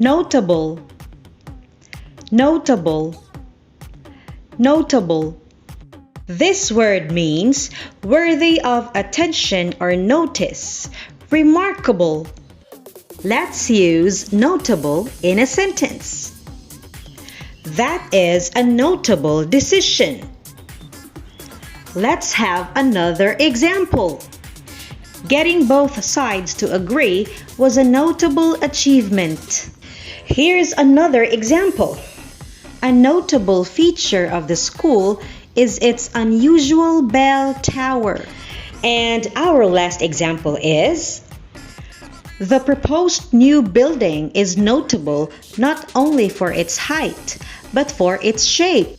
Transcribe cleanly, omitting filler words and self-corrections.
notable, notable, notable. This word means worthy of attention or notice, remarkable. Let's use notable in a sentence. That is a notable decision. Let's have another example. Getting both sides to agree was a notable achievement. Here's another example. A notable feature of the school is its unusual bell tower. And our last example is, the proposed new building is notable not only for its height, but for its shape.